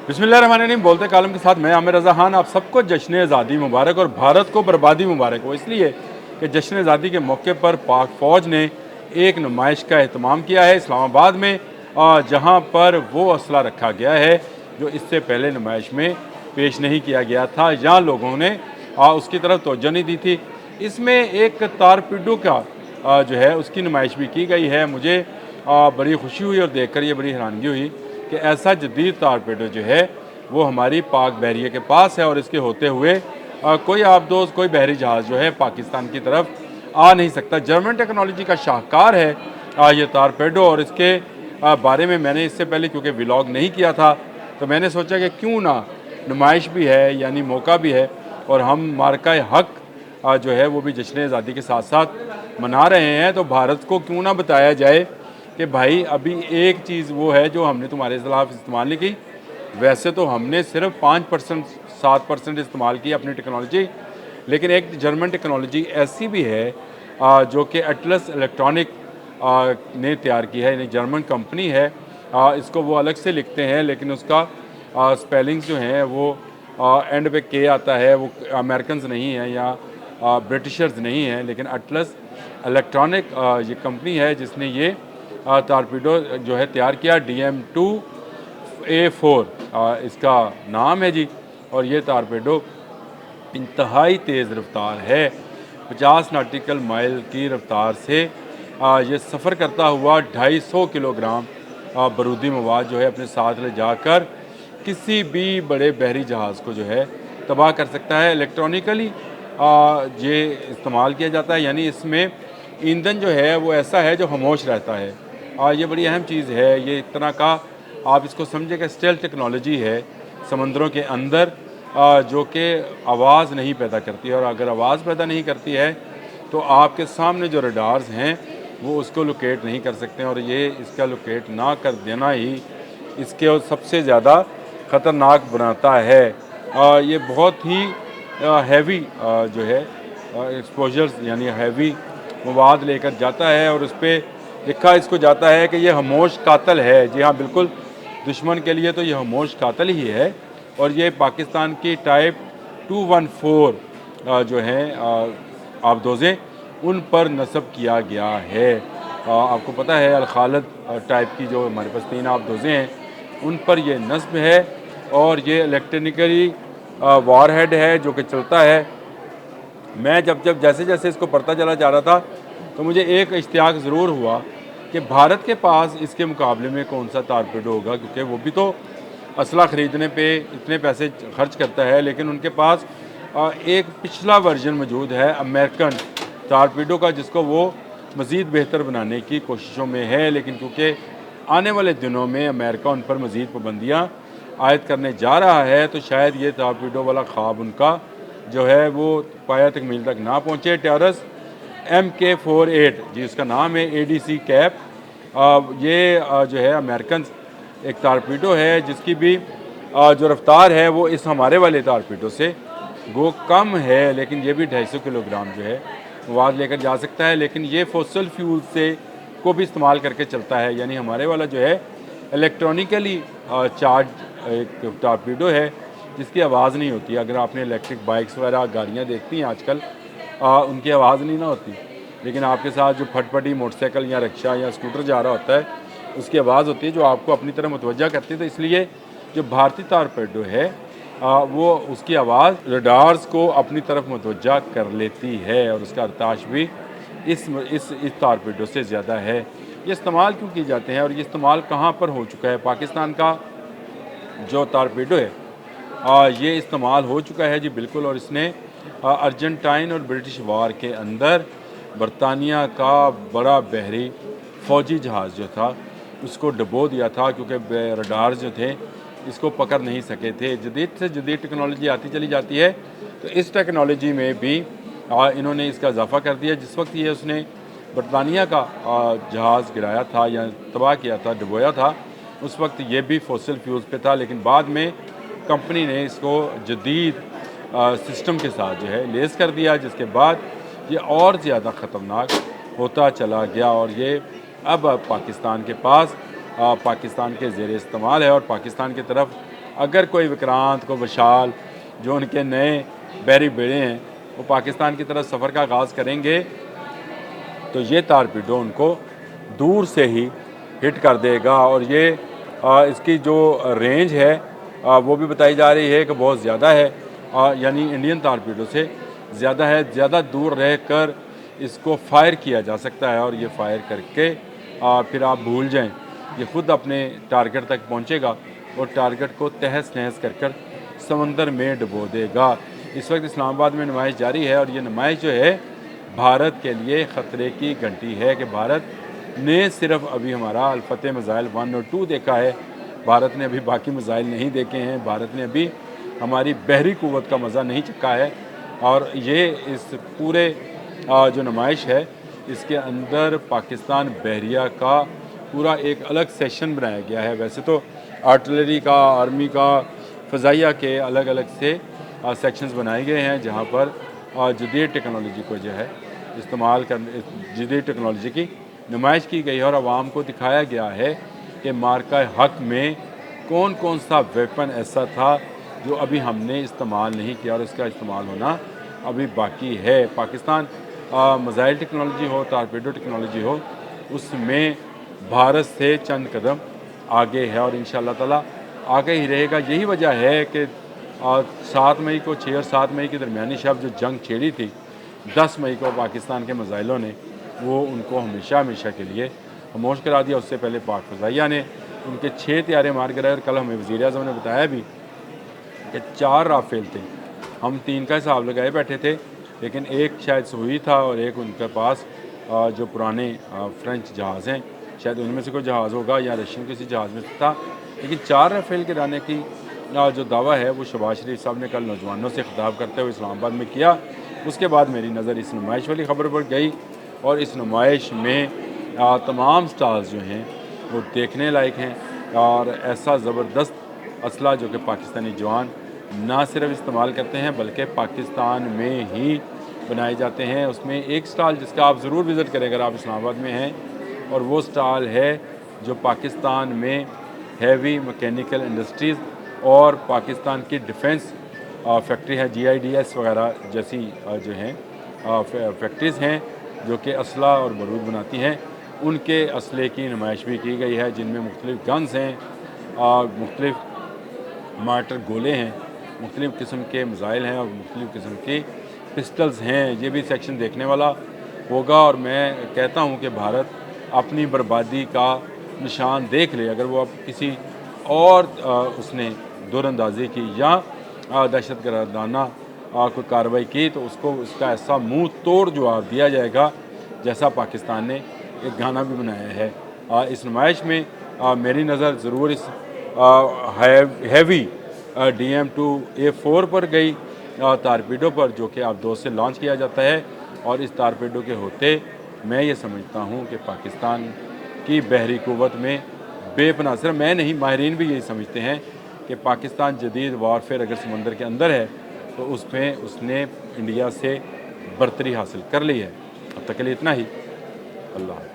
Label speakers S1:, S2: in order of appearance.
S1: बिस्मिल्लाहिर्रहमानिर्रहीम। बोलते कालम के साथ मैं आमिर रज़ा खान। आप सबको जश्न आज़ादी मुबारक और भारत को बर्बादी मुबारक हो, इसलिए कि जश्न आज़ादी के मौके पर पाक फ़ौज ने एक नुमाइश का एहतमाम किया है इस्लामाबाद में, जहाँ पर वो असला रखा गया है जो इससे पहले नुमाइश में पेश नहीं किया गया था या लोगों ने उसकी तरफ तवज्जो नहीं दी थी। इसमें एक तारपीडो का जो है उसकी नुमाइश भी की गई है। मुझे बड़ी खुशी हुई और देखकर ये बड़ी हैरानगी हुई कि ऐसा जदीद तारपेडो जो है वो हमारी पाक बहरिया के पास है और इसके होते हुए कोई आबदोज़ कोई बहरी जहाज़ जो है पाकिस्तान की तरफ आ नहीं सकता। जर्मन टेक्नोलॉजी का शाहकार है ये तारपेडो, और इसके बारे में मैंने इससे पहले क्योंकि व्लॉग नहीं किया था तो मैंने सोचा कि क्यों ना, नुमाइश भी है यानी मौका भी है और हम मार्का हक जो है वो भी जश्न आज़ादी के साथ साथ मना रहे हैं, तो भारत को क्यों ना बताया जाए कि भाई अभी एक चीज़ वो है जो हमने तुम्हारे खिलाफ इस्तेमाल नहीं की। वैसे तो हमने सिर्फ 5% 7% इस्तेमाल की अपनी टेक्नोलॉजी, लेकिन एक जर्मन टेक्नोलॉजी ऐसी भी है जो कि एटलस इलेक्ट्रॉनिक ने तैयार की है, यानी जर्मन कंपनी है। इसको वो अलग से लिखते हैं लेकिन उसका स्पेलिंग्स जो हैं वो एंड पे के आता है। वो अमेरिकन्स नहीं हैं या ब्रिटिशर्स नहीं हैं, लेकिन एटलस इलेक्ट्रॉनिक ये कंपनी है जिसने ये टारपीडो जो है तैयार किया। DM2A4 इसका नाम है जी। और ये टारपीडो इंतहाई तेज़ रफ्तार है, 50 नॉटिकल माइल की रफ्तार से ये सफ़र करता हुआ 250 किलोग्राम बारूदी मवाद जो है अपने साथ ले जाकर किसी भी बड़े बहरी जहाज़ को जो है तबाह कर सकता है। इलेक्ट्रॉनिकली ये इस्तेमाल किया जाता है, यानी इसमें ईंधन जो है वो ऐसा है जो खामोश रहता है। ये बड़ी अहम चीज़ है। ये एक तरह का आप इसको समझे कि स्टेल्थ टेक्नोलॉजी है समंदरों के अंदर, जो कि आवाज़ नहीं पैदा करती है, और अगर आवाज़ पैदा नहीं करती है तो आपके सामने जो रडार्स हैं वो उसको लोकेट नहीं कर सकते हैं, और ये इसका लोकेट ना कर देना ही इसके सबसे ज़्यादा ख़तरनाक बनाता है। ये बहुत ही हैवी जो है एक्सपोजर्स यानी हैवी मवाद लेकर जाता है, और उस पर लिखा इसको जाता है कि ये खामोश कातल है। जी हाँ, बिल्कुल, दुश्मन के लिए तो ये खामोश कातल ही है। और ये पाकिस्तान की टाइप 214 जो हैं आबदोज़ें उन पर नस्ब किया गया है। आपको पता है अल खालिद टाइप की जो हमारे पास 3 आबदोज़ें हैं उन पर ये नस्ब है, और ये इलेक्ट्रॉनिकली वारहेड है जो कि चलता है। मैं जब जैसे जैसे इसको पढ़ता चला जा रहा था तो मुझे एक इश्तियाक ज़रूर हुआ कि भारत के पास इसके मुकाबले में कौन सा टारपीडो होगा, क्योंकि वो भी तो असला ख़रीदने पे इतने पैसे खर्च करता है, लेकिन उनके पास एक पिछला वर्जन मौजूद है अमेरिकन टारपीडो का, जिसको वो मज़ीद बेहतर बनाने की कोशिशों में है। लेकिन क्योंकि आने वाले दिनों में अमेरिका उन पर मज़ीद पाबंदियाँ आयद करने जा रहा है, तो शायद ये टारपीडो वाला ख्वाब उनका जो है वो पाया तकमील तक ना पहुँचे। टेरस MK48 जी उसका नाम है, ADC कैप। ये जो है अमेरिकन एक टारपीडो है जिसकी भी जो रफ्तार है वो इस हमारे वाले टारपीडो से वो कम है, लेकिन ये भी 250 किलोग्राम जो है मवाद लेकर जा सकता है। लेकिन ये फॉसिल फ्यूल से को भी इस्तेमाल करके चलता है, यानी हमारे वाला जो है इलेक्ट्रॉनिकली चार्ज एक टारपीडो है जिसकी आवाज़ नहीं होती। अगर आपने इलेक्ट्रिक बाइक्स वगैरह गाड़ियाँ देखती हैं आजकल, उनकी आवाज़ नहीं ना होती, लेकिन आपके साथ जो फटफटी मोटरसाइकिल या रिक्शा या स्कूटर जा रहा होता है उसकी आवाज़ होती है जो आपको अपनी तरफ मुतवज्जा करती है। तो इसलिए जो भारतीय टारपीडो है वो उसकी आवाज़ रडार्स को अपनी तरफ मुतवज्जा कर लेती है, और उसका अरताश भी इस टारपीडो से ज़्यादा है। ये इस्तेमाल क्यों किए जाते हैं और ये इस्तेमाल कहाँ पर हो चुका है? पाकिस्तान का जो टारपीडो है ये इस्तेमाल हो चुका है जी, बिल्कुल। और इसने अर्जेंटाइन और ब्रिटिश वार के अंदर बरतानिया का बड़ा बहरी फ़ौजी जहाज़ जो था उसको डबो दिया था, क्योंकि रडार्स जो थे इसको पकड़ नहीं सके थे। जदीद से जदीद टेक्नोलॉजी आती चली जाती है, तो इस टेक्नोलॉजी में भी इन्होंने इसका इजाफ़ा कर दिया। जिस वक्त ये उसने बरतानिया का जहाज़ गिराया था या तबाह किया था, डबोया था, उस वक्त ये भी फॉसिल फ्यूल्स पे था, लेकिन बाद में कंपनी ने इसको जदीद सिस्टम के साथ जो है लेस कर दिया, जिसके बाद ये और ज़्यादा ख़तरनाक होता चला गया। और ये अब पाकिस्तान के पास पाकिस्तान के ज़ेर इस्तेमाल है, और पाकिस्तान की तरफ अगर कोई विक्रांत को विशाल जो उनके नए बहरी बेड़े हैं वो पाकिस्तान की तरफ सफ़र का आगाज़ करेंगे तो ये टारपीडो उनको दूर से ही हिट कर देगा। और ये इसकी जो रेंज है वो भी बताई जा रही है कि बहुत ज़्यादा है, यानी इंडियन टारपीडो से ज़्यादा है। ज़्यादा दूर रहकर इसको फायर किया जा सकता है और ये फायर करके फिर आप भूल जाएं, ये ख़ुद अपने टारगेट तक पहुंचेगा और टारगेट को तहस नहस कर समंदर में डुबो देगा। इस वक्त इस्लामाबाद में नुमाइश जारी है और ये नुमाइश जो है भारत के लिए ख़तरे की घंटी है कि भारत ने सिर्फ अभी हमारा अल-फतेह मिसाइल 1 और 2 देखा है, भारत ने अभी बाकी मिसाइल नहीं देखे हैं, भारत ने अभी हमारी बहरी क़ुव्वत का मज़ा नहीं चखा है। और ये इस पूरे जो नुमाइश है इसके अंदर पाकिस्तान बहरिया का पूरा एक अलग सेक्शन बनाया गया है। वैसे तो आर्टिलरी का, आर्मी का, फ़ज़ाइया के अलग अलग से सेक्शंस बनाए गए हैं जहाँ पर जदीद टेक्नोलॉजी को जो है इस्तेमाल कर जदीद टेक्नोलॉजी की नुमाइश की गई है और आवाम को दिखाया गया है कि मार्का हक में कौन कौन सा वेपन ऐसा था जो अभी हमने इस्तेमाल नहीं किया और इसका इस्तेमाल होना अभी बाकी है। पाकिस्तान मिसाइल टेक्नोलॉजी हो, टारपीडो टेक्नोलॉजी हो, उसमें भारत से चंद कदम आगे है और इंशाअल्लाह ताला आगे ही रहेगा। यही वजह है कि 7 मई को 6 और 7 मई की दरमियानी शब जो जंग छेड़ी थी, 10 मई को पाकिस्तान के मिसाइलों ने वो उनको हमेशा हमेशा के लिए खामोश करा दिया। उससे पहले पाक फ़ज़ाइया ने उनके 6 तैयारे मार गिराए और कल हमें वज़ीर-ए-आज़म ने बताया भी कि 4 राफेल थे। हम 3 का हिसाब लगाए बैठे थे, लेकिन एक शायद सुई था और एक उनके पास जो पुराने फ्रेंच जहाज़ हैं, शायद उनमें से कोई जहाज़ होगा या रशियन किसी जहाज़ में था। लेकिन 4 राफेल के लाने की जो दावा है वो शहबाज शरीफ साहब ने कल नौजवानों से खिताब करते हुए इस्लामाबाद में किया। उसके बाद मेरी नज़र इस नुमाइश वाली ख़बर पर गई और इस नुमाइश में तमाम स्टाल्स जो हैं वो देखने लायक हैं और ऐसा ज़बरदस्त असला जो कि पाकिस्तानी जवान ना सिर्फ इस्तेमाल करते हैं बल्कि पाकिस्तान में ही बनाए जाते हैं। उसमें एक स्टाल जिसका आप ज़रूर विज़िट करें अगर आप इस्लामाबाद में हैं, और वो स्टाल है जो पाकिस्तान में हैवी मैकेनिकल इंडस्ट्रीज़ और पाकिस्तान की डिफेंस फैक्ट्री है, GIDS वगैरह जैसी जो हैं फैक्ट्रीज़ हैं जो कि असला और बारूद बनाती हैं, उनके असले की नुमाइश भी की गई है जिनमें मुख्तलिफ़ गन्स हैं, मुख्तलिफ़ मार्टर गोले हैं, मुख्तलिफ़ किस्म के मिसाइल हैं और मुख्तलिफ़ किस्म की पिस्टल्स हैं। ये भी सेक्शन देखने वाला होगा और मैं कहता हूँ कि भारत अपनी बर्बादी का निशान देख ले अगर वो अब किसी और उसने दूरअंदाजी की या दहशतगर्दाना कोई कार्रवाई की तो उसको उसका ऐसा मुंह तोड़ जवाब दिया जाएगा जैसा पाकिस्तान ने एक गाना भी बनाया है। इस नुमाइश में मेरी नज़र ज़रूर इस हैवी DM-2A4 पर गई, टारपीडो पर, जो कि आप 2 से लॉन्च किया जाता है। और इस टारपीडो के होते मैं ये समझता हूँ कि पाकिस्तान की बहरी क़ुव्वत में बेपनाह, सिर्फ मैं नहीं माहिरीन भी यही समझते हैं कि पाकिस्तान जदीद वारफेयर अगर समंदर के अंदर है तो उसमें उसने इंडिया से बर्तरी हासिल कर ली है। अब तक के लिए इतना ही। अल्लाह।